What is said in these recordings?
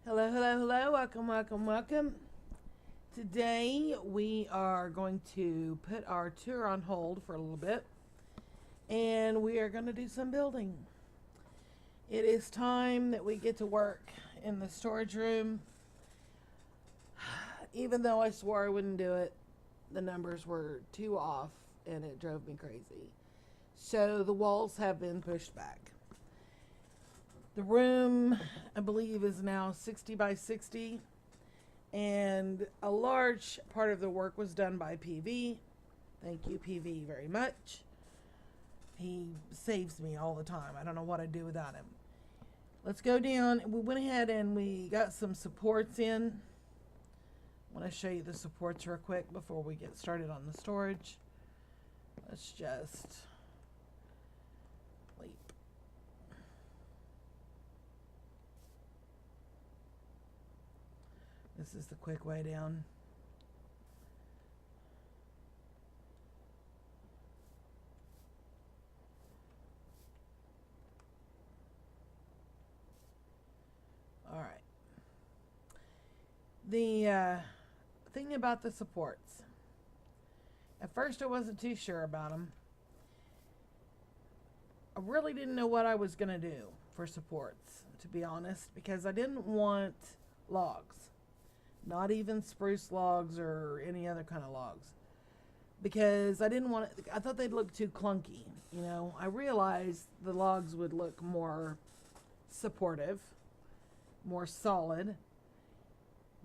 Hello, hello, hello. Welcome, welcome, welcome. Today we are going to put our tour on hold for a little bit and we are going to do some building. It is time that we get to work in the storage room. Even though I swore I wouldn't do it, the numbers were too off and it drove me crazy. So the walls have been pushed back. The room, I believe, is now 60 by 60, and a large part of the work was done by PV. Thank you, PV, very much. He saves me all the time. I don't know what I'd do without him. Let's go down. We went ahead and we got some supports in. I want to show you the supports real quick before we get started on the storage. Let's just leap. This is the quick way down. All right. The thing about the supports. At first I wasn't too sure about them. I really didn't know what I was going to do for supports, to be honest, because I didn't want logs. Not even spruce logs or any other kind of logs, because I didn't want it. I thought they'd look too clunky. You know, I realized the logs would look more supportive, more solid,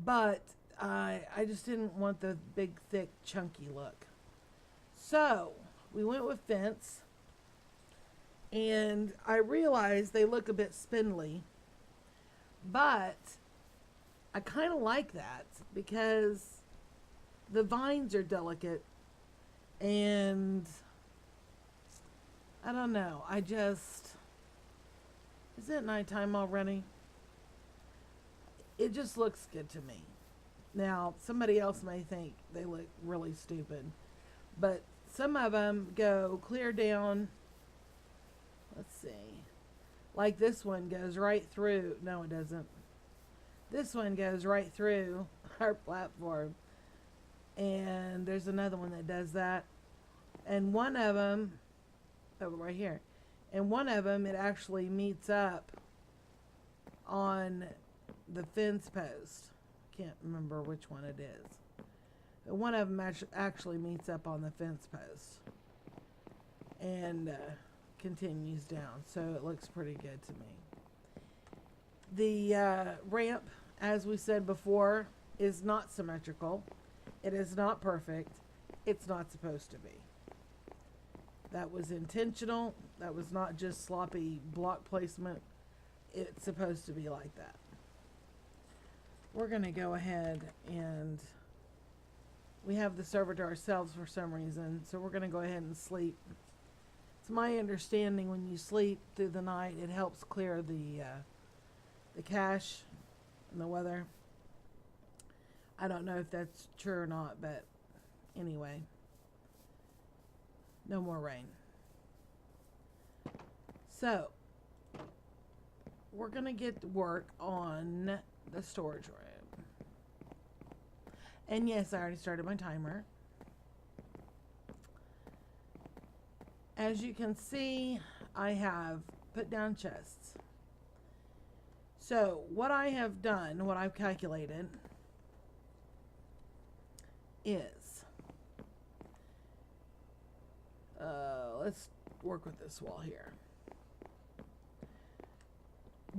but I just didn't want the big, thick, chunky look. So we went with fence, and I realized they look a bit spindly, but I kind of like that because the vines are delicate, and I don't know. Is it nighttime already? It just looks good to me. Now, somebody else may think they look really stupid, but some of them go clear down. Let's see. Like this one goes right through. No, it doesn't. This one goes right through our platform. And there's another one that does that. And one of them, oh, right here. And one of them, it actually meets up on the fence post. Can't remember which one it is. But one of them actually meets up on the fence post. And continues down. So it looks pretty good to me. The ramp, as we said before, is not symmetrical. It is not perfect. It's not supposed to be. That was intentional. That was not just sloppy block placement. It's supposed to be like that. We're going to go ahead and we have the server to ourselves for some reason, so we're going to go ahead and sleep. It's my understanding when you sleep through the night, it helps clear the cache and the weather. I don't know if that's true or not, but anyway. No more rain. So, we're going to get to work on the storage room. And yes, I already started my timer. As you can see, I have put down chests. So what I have done, what I've calculated is, let's work with this wall here.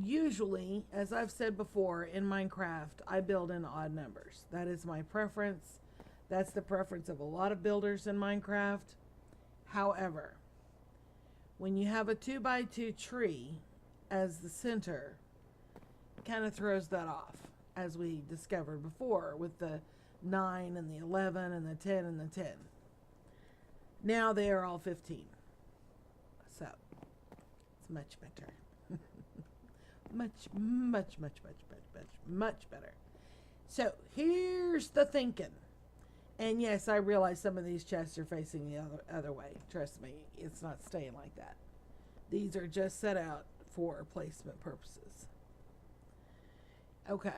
Usually, as I've said before, in Minecraft, I build in odd numbers. That is my preference. That's the preference of a lot of builders in Minecraft. However, when you have a 2x2 tree as the center, kind of throws that off, as we discovered before with the 9 and the 11 and the 10 and the 10. Now they are all 15. So it's much better. much better. So here's the thinking. And yes, I realize some of these chests are facing the other way. Trust me, it's not staying like that. These are just set out for placement purposes. Okay.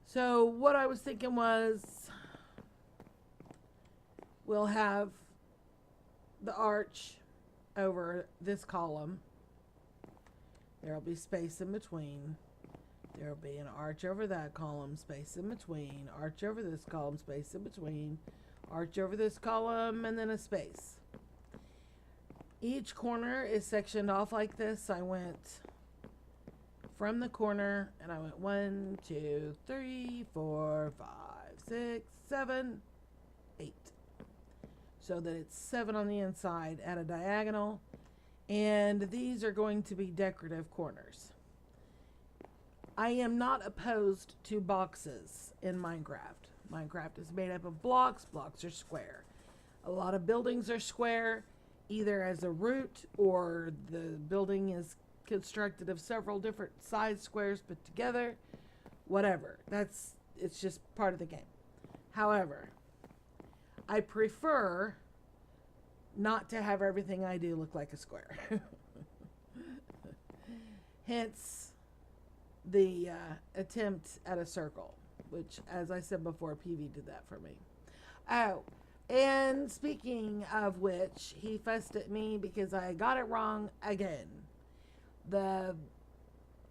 So what I was thinking was we'll have the arch over this column. There'll be space in between. There'll be an arch over that column, space in between, arch over this column, space in between, arch over this column, and then a space. Each corner is sectioned off like this. I went from the corner and I went 1, 2, 3, 4, 5, 6, 7, 8. So that it's 7 on the inside at a diagonal. And these are going to be decorative corners. I am not opposed to boxes in Minecraft. Minecraft is made up of blocks. Blocks are square. A lot of buildings are square, either as a root or the building is constructed of several different size squares put together. Whatever. It's just part of the game. However, I prefer not to have everything I do look like a square. Hence the attempt at a circle, which, as I said before, PV did that for me. Oh, and speaking of which, he fussed at me because I got it wrong again. The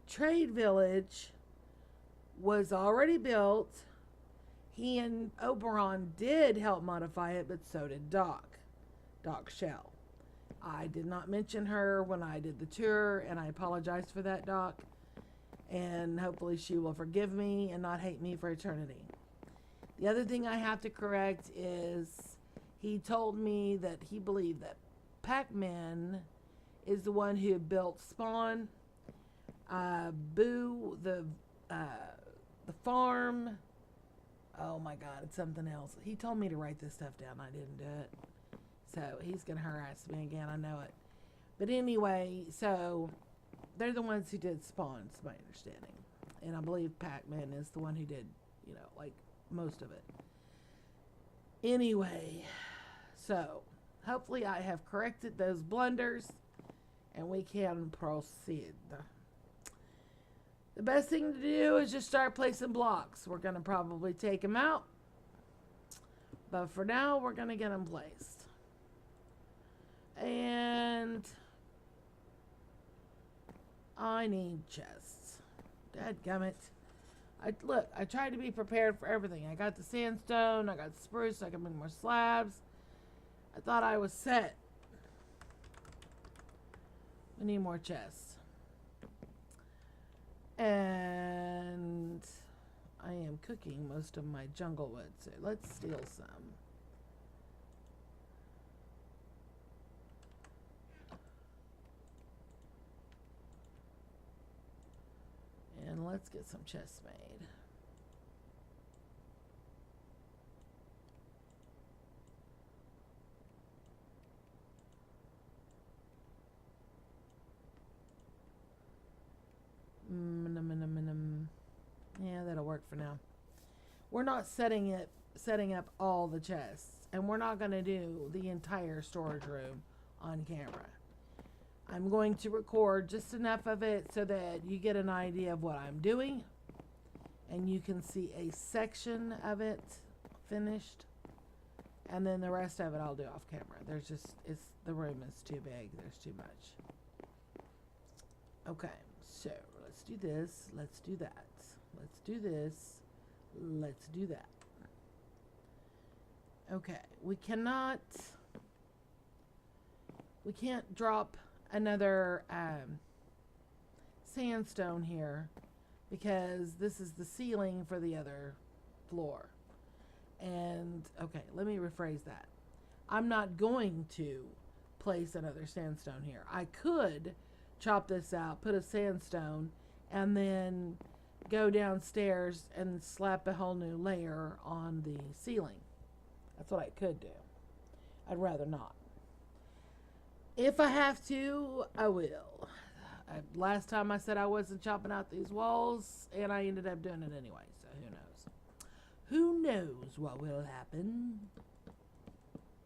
trade village was already built. He and Oberon did help modify it, but so did Doc Shell. I did not mention her when I did the tour, and I apologize for that, Doc. And hopefully she will forgive me and not hate me for eternity. The other thing I have to correct is he told me that he believed that Pac-Man is the one who built Spawn, Boo, the farm. Oh my God, it's something else. He told me to write this stuff down. I didn't do it. So he's going to harass me again. I know it. But anyway, so they're the ones who did Spawn, is my understanding. And I believe Pac-Man is the one who did, like most of it. Anyway, so hopefully I have corrected those blunders and we can proceed. The best thing to do is just start placing blocks. We're going to probably take them out. But for now, we're going to get them placed. And I need chests. Dadgummit. I tried to be prepared for everything. I got the sandstone. I got the spruce. So I can make more slabs. I thought I was set. We need more chests. And I am cooking most of my jungle wood. So let's steal some. And let's get some chests made. Yeah, that'll work for now. We're not setting up all the chests, and we're not going to do the entire storage room on camera. I'm going to record just enough of it so that you get an idea of what I'm doing, and you can see a section of it finished, and then the rest of it I'll do off camera. The room is too big. There's too much. Okay, so let's do this. Let's do that. Let's do this. Let's do that. Okay, we can't drop another sandstone here because this is the ceiling for the other floor. And okay, let me rephrase that. I'm not going to place another sandstone here. I could chop this out, put a sandstone, and then go downstairs and slap a whole new layer on the ceiling. That's what I could do. I'd rather not. If I have to, I will. Last time I said I wasn't chopping out these walls, and I ended up doing it anyway, so who knows? Who knows what will happen?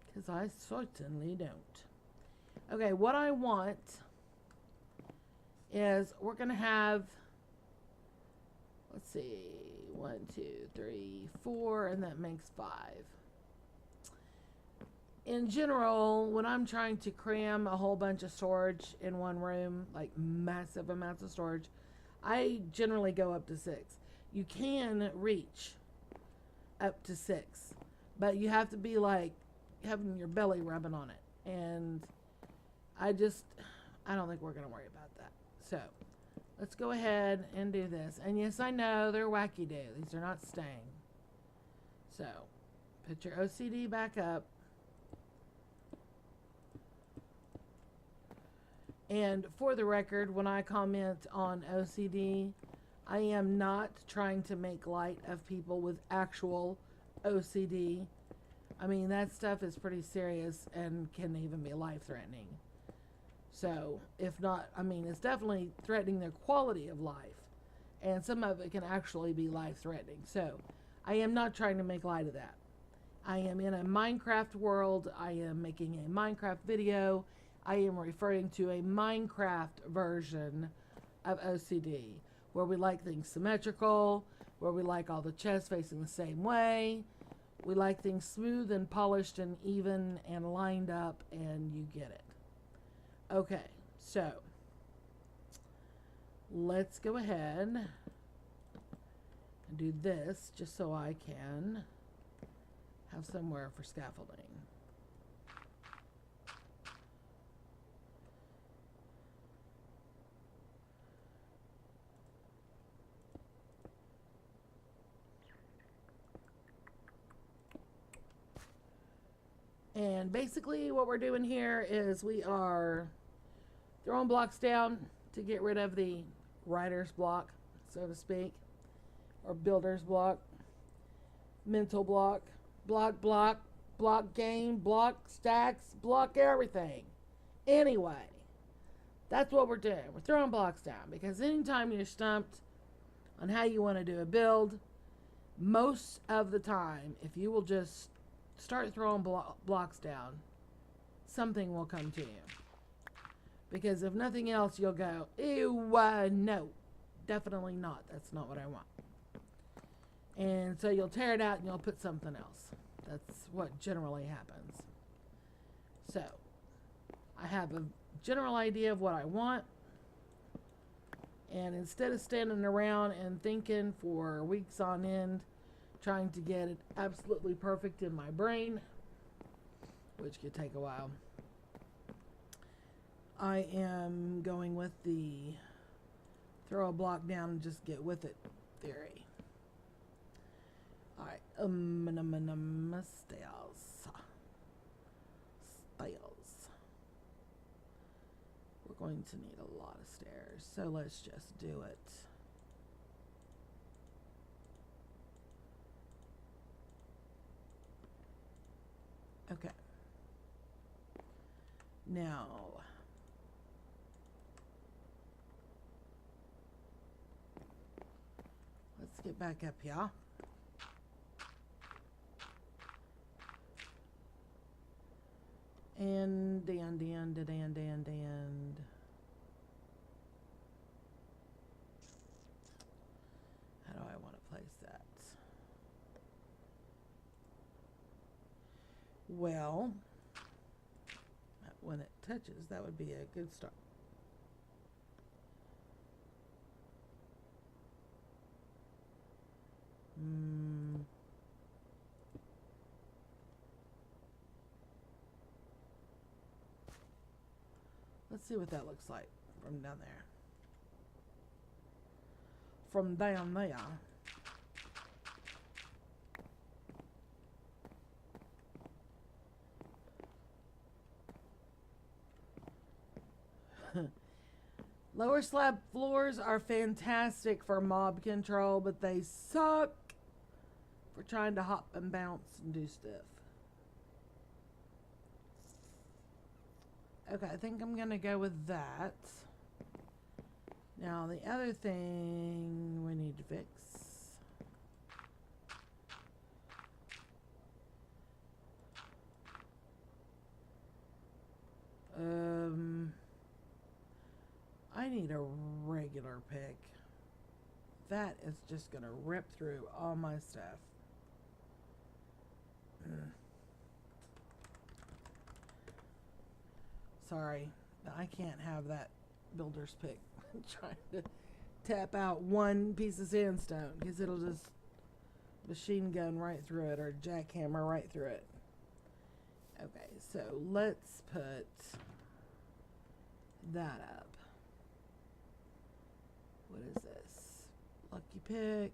Because I certainly don't. Okay, what I want is we're going to have let's see, 1, 2, 3, 4, and that makes 5. In general, when I'm trying to cram a whole bunch of storage in one room, like massive amounts of storage, I generally go up to 6. You can reach up to 6, but you have to be like having your belly rubbing on it. And I don't think we're going to worry about that. So let's go ahead and do this. And yes, I know they're wacky do. These are not staying. So put your OCD back up. And for the record, when I comment on OCD, I am not trying to make light of people with actual OCD. I mean, that stuff is pretty serious and can even be life-threatening. So, if not, I mean, it's definitely threatening their quality of life. And some of it can actually be life-threatening. So, I am not trying to make light of that. I am in a Minecraft world. I am making a Minecraft video. I am referring to a Minecraft version of OCD, where we like things symmetrical, where we like all the chests facing the same way. We like things smooth and polished and even and lined up, and you get it. Okay, so let's go ahead and do this just so I can have somewhere for scaffolding. And basically what we're doing here is we are throwing blocks down to get rid of the writer's block, so to speak, or builder's block, mental block, block game, block stacks, block everything. Anyway, that's what we're doing. We're throwing blocks down because anytime you're stumped on how you want to do a build, most of the time, if you will just start throwing blocks down, something will come to you. Because if nothing else, you'll go, ew, no, definitely not. That's not what I want. And so you'll tear it out and you'll put something else. That's what generally happens. So, I have a general idea of what I want. And instead of standing around and thinking for weeks on end, trying to get it absolutely perfect in my brain, which could take a while, I am going with the throw a block down and just get with it theory. Alright, stairs. We're going to need a lot of stairs, so let's just do it. Okay. Now, let's get back up here. And how do I want to place that? Well, when it touches, that would be a good start. Let's see what that looks like from down there. From down there. Lower slab floors are fantastic for mob control, but they suck for trying to hop and bounce and do stuff. Okay, I think I'm going to go with that. Now, the other thing we need to fix. I need a regular pick. that is just going to rip through all my stuff. Sorry, I can't have that builder's pick trying to tap out one piece of sandstone, because it'll just machine gun right through it, or jackhammer right through it. Okay, so let's put that up. What is this? Lucky pick.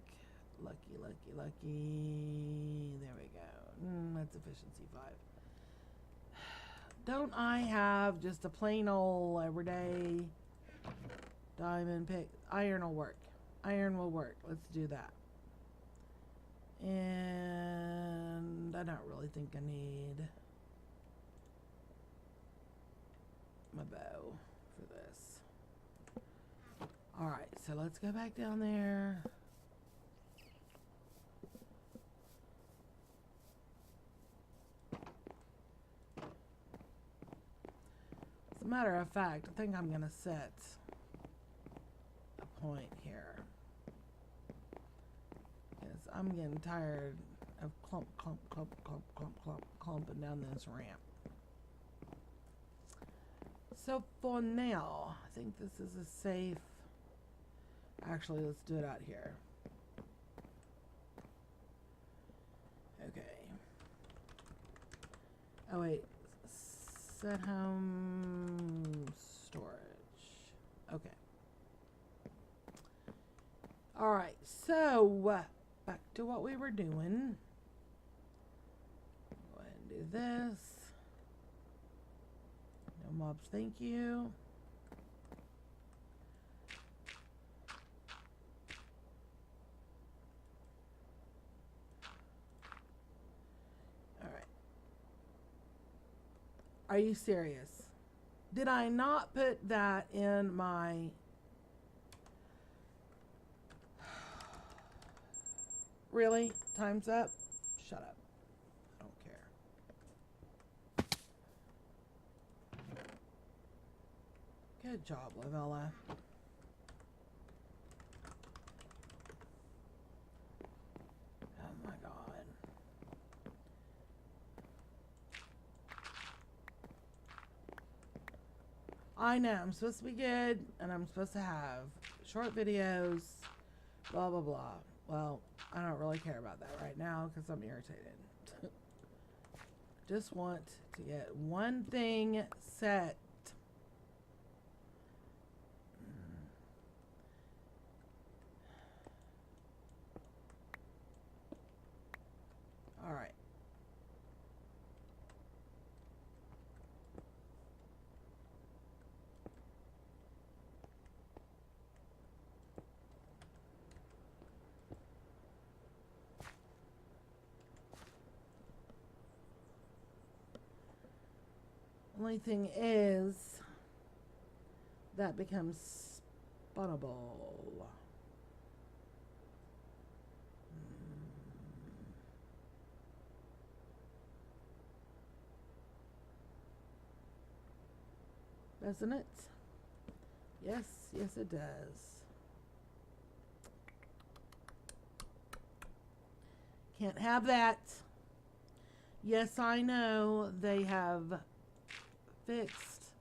Lucky, lucky, lucky. There we go. That's efficiency 5. Don't I have just a plain old everyday diamond pick? Iron will work. Iron will work. Let's do that. And I don't really think I need my bow for this. Alright, so let's go back down there. As a matter of fact, I think I'm going to set a point here, because I'm getting tired of clumping down this ramp. So for now, I think this is a safe... Actually, let's do it out here. Okay. Oh wait. Set home storage. Okay. Alright, so back to what we were doing. Go ahead and do this. No mobs, thank you. Alright. Are you serious? Did I not put that in my... Really? Time's up? Shut up. I don't care. Good job, Lavella. Oh my God. I know, I'm supposed to be good, and I'm supposed to have short videos, blah, blah, blah. Well, I don't really care about that right now because I'm irritated. Just want to get one thing set. All right. Only thing is, that becomes spawnable. Doesn't it? Yes, yes it does. Can't have that. Yes, I know they have fixed.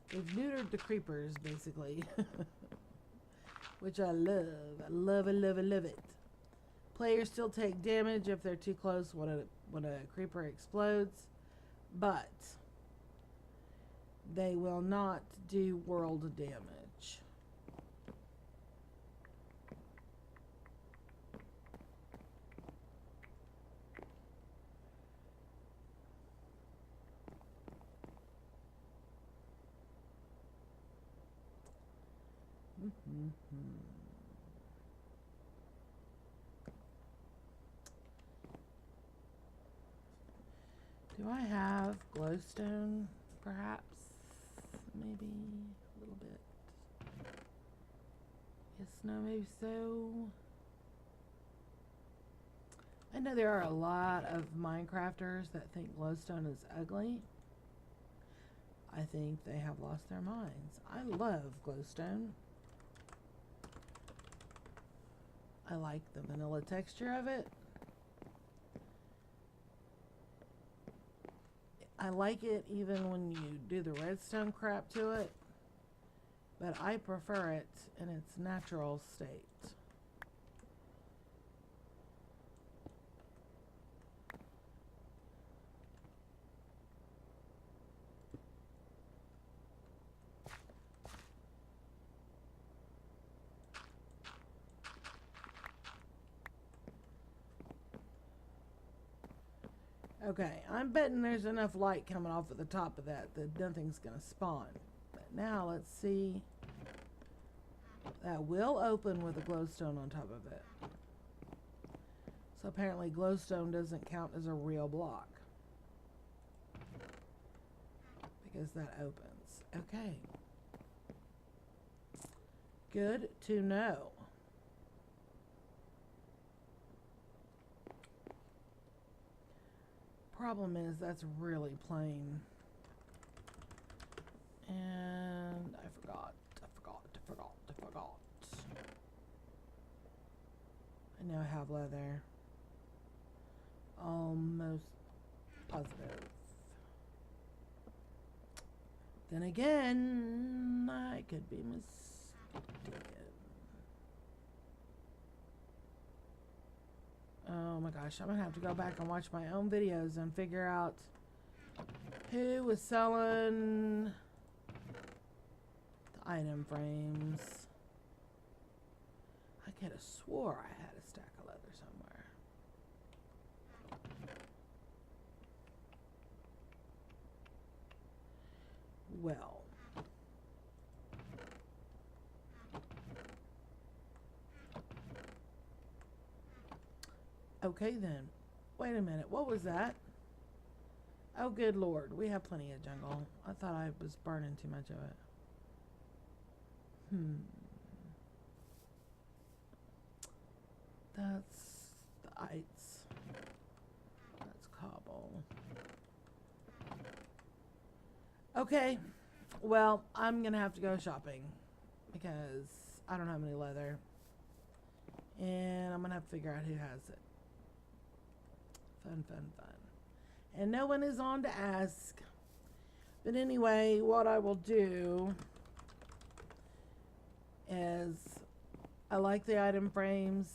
They've neutered the creepers, basically. Which I love. I love it, love it, love it. Players still take damage if they're too close when a creeper explodes. But they will not do world damage. Do I have glowstone, perhaps? Maybe a little bit. Yes, no, maybe so. I know there are a lot of Minecrafters that think glowstone is ugly. I think they have lost their minds. I love glowstone. I like the vanilla texture of it. I like it even when you do the redstone crap to it, but I prefer it in its natural state. Okay, I'm betting there's enough light coming off at the top of that nothing's going to spawn. But now let's see. That will open with a glowstone on top of it. So apparently glowstone doesn't count as a real block, because that opens. Okay. Good to know. Problem is that's really plain. And I forgot. I know I have leather. Almost positive. Then again, I could be mistaken. Oh my gosh, I'm gonna have to go back and watch my own videos and figure out who was selling the item frames. I could have swore I had a stack of leather somewhere. Well. Okay then. Wait a minute. What was that? Oh, good Lord. We have plenty of jungle. I thought I was burning too much of it. That's the ice. That's cobble. Okay. Well, I'm going to have to go shopping because I don't have any leather. And I'm going to have to figure out who has it. Fun. And no one is on to ask. But anyway, what I will do is I like the item frames.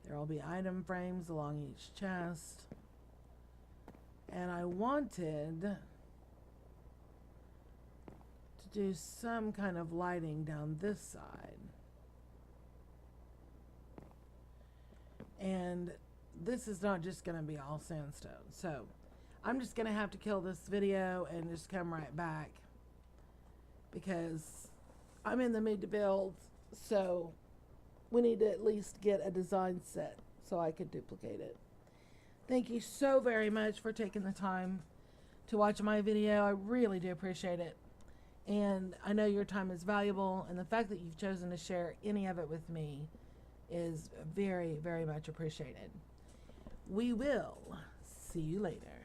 There will be item frames along each chest. And I wanted to do some kind of lighting down this side. And this is not just going to be all sandstone. So I'm just going to have to kill this video and just come right back, because I'm in the mood to build. So we need to at least get a design set so I could duplicate it. Thank you so very much for taking the time to watch my video. I really do appreciate it. And I know your time is valuable, and the fact that you've chosen to share any of it with me is very, very much appreciated. We will see you later.